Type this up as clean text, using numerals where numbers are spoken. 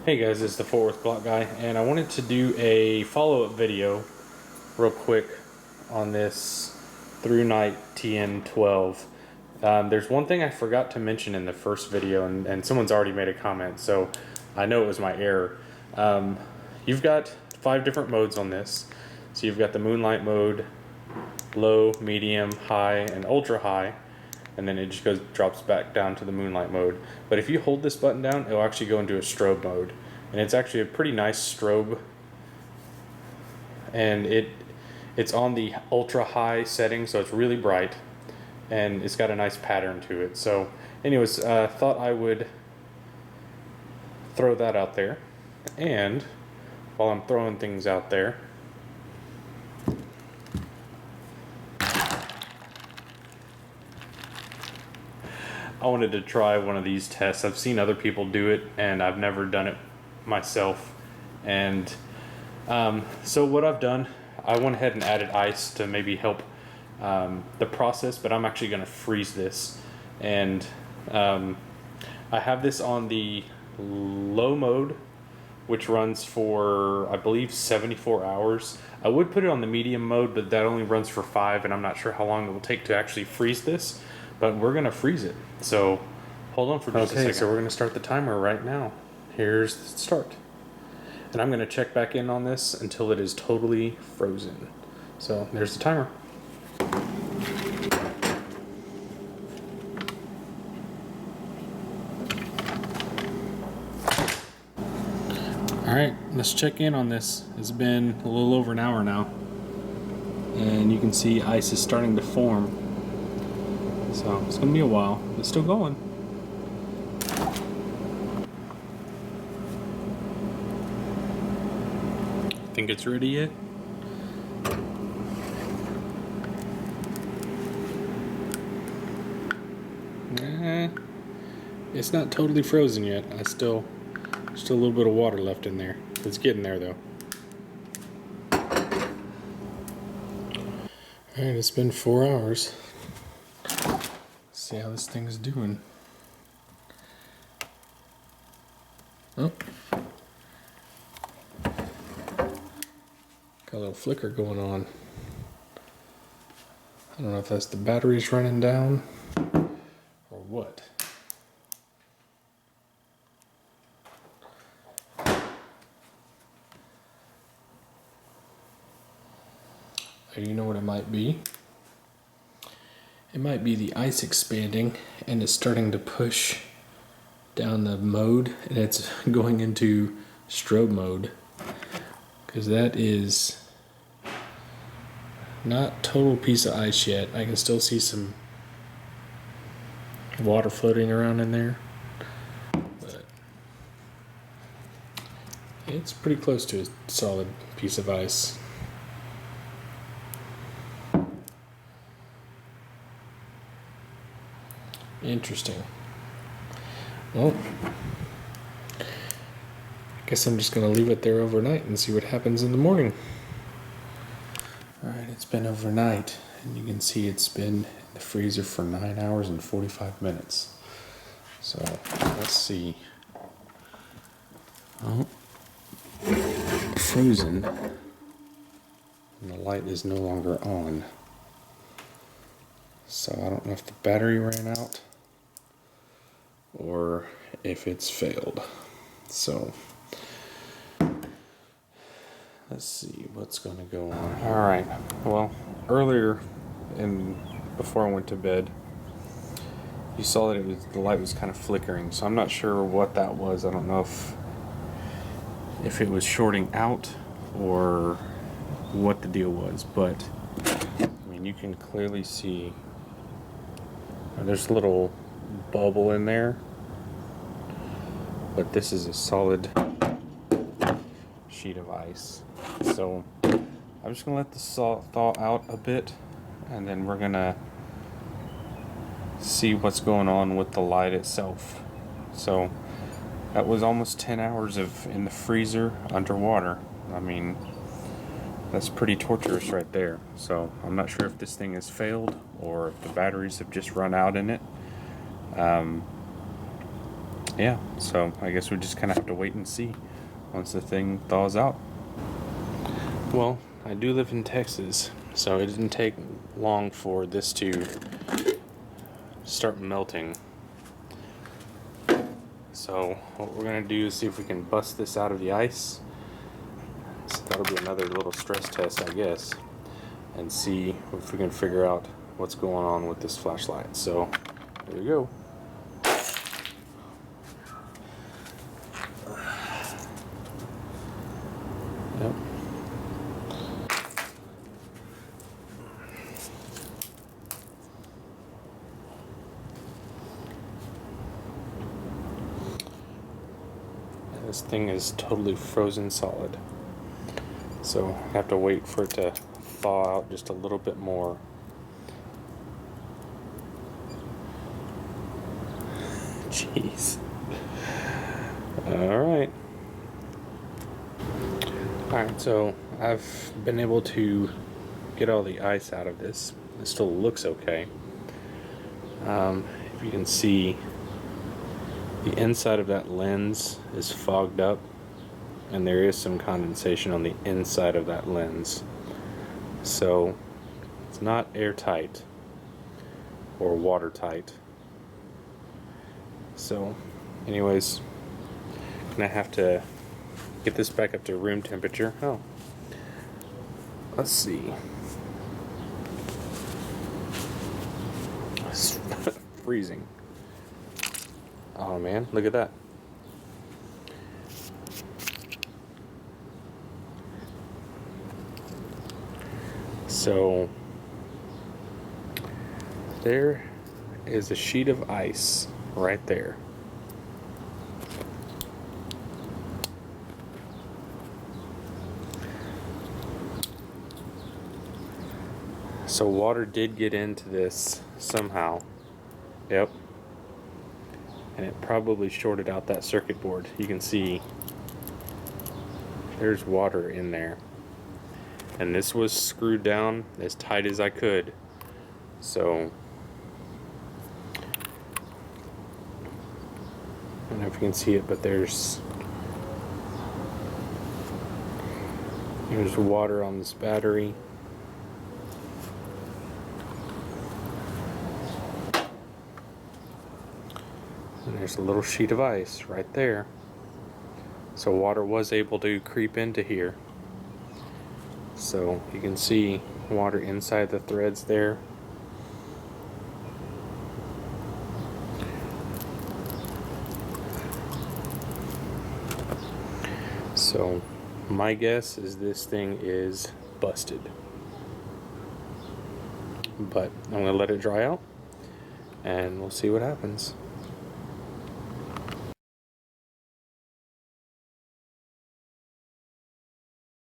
Hey guys, it's the Fort Worth Glock Guy, and I wanted to do a follow-up video real quick on this Thrunite TN12. There's one thing I forgot to mention in the first video, and someone's already made a comment, so I know it was my error. You've got 5 different modes on this. So you've got the moonlight mode, low, medium, high, and ultra high. And then it just drops back down to the moonlight mode. But if you hold this button down, it'll actually go into a strobe mode, and it's actually a pretty nice strobe. And it's on the ultra high setting, so it's really bright, and it's got a nice pattern to it. So anyways, thought I would throw that out there. And while I'm throwing things out there, I wanted to try one of these tests. I've seen other people do it, and I've never done it myself. And so what I've done, I went ahead and added ice to maybe help the process, but I'm actually going to freeze this. And I have this on the low mode, which runs for, I believe, 74 hours. I would put it on the medium mode, but that only runs for 5, and I'm not sure how long it will take to actually freeze this. But we're gonna freeze it. So hold on for just a second. Okay, so we're gonna start the timer right now. Here's the start. And I'm gonna check back in on this until it is totally frozen. So there's the timer. All right, let's check in on this. It's been a little over an hour now. And you can see ice is starting to form. So it's gonna be a while. It's still going. Think it's ready yet? It's not totally frozen yet. Still a little bit of water left in there. It's getting there though. Alright, it's been 4 hours. See how this thing's doing. Oh. Got a little flicker going on. I don't know if that's the batteries running down or what. You know what it might be? It might be the ice expanding and it's starting to push down the mode, and it's going into strobe mode, because that is not total piece of ice yet. I can still see some water floating around in there, but it's pretty close to a solid piece of ice. Interesting. Well, I guess I'm just going to leave it there overnight and see what happens in the morning. Alright, it's been overnight, and you can see it's been in the freezer for 9 hours and 45 minutes. So, let's see. Oh, frozen, and the light is no longer on. So I don't know if the battery ran out or if it's failed. So let's see what's going to go on. Alright, well, earlier before I went to bed, you saw that the light was kind of flickering, so I'm not sure what that was. I don't know if it was shorting out or what the deal was, but I mean, you can clearly see there's a little bubble in there, but this is a solid sheet of ice. So I'm just gonna let this thaw out a bit, and then we're gonna see what's going on with the light itself. So that was almost 10 hours in the freezer underwater. I mean, that's pretty torturous right there. So I'm not sure if this thing has failed or if the batteries have just run out in it. yeah, so I guess we just kind of have to wait and see once the thing thaws out. Well, I do live in Texas, so it didn't take long for this to start melting. So what we're gonna do is see if we can bust this out of the ice. So that'll be another little stress test, I guess, and see if we can figure out what's going on with this flashlight. So there we go. Yep. This thing is totally frozen solid. So I have to wait for it to thaw out just a little bit more. Jeez. Alright. Alright, so I've been able to get all the ice out of this. It still looks okay. If you can see, the inside of that lens is fogged up, and there is some condensation on the inside of that lens. So it's not airtight or watertight. So anyways, gonna have to get this back up to room temperature. Oh, let's see. It's freezing. Oh man, look at that. So there is a sheet of ice right there. So water did get into this somehow. Yep. And it probably shorted out that circuit board. You can see there's water in there. And this was screwed down as tight as I could. So I don't know if you can see it, but there's water on this battery. And there's a little sheet of ice right there. So water was able to creep into here. So you can see water inside the threads there. So my guess is this thing is busted. But I'm gonna let it dry out and we'll see what happens.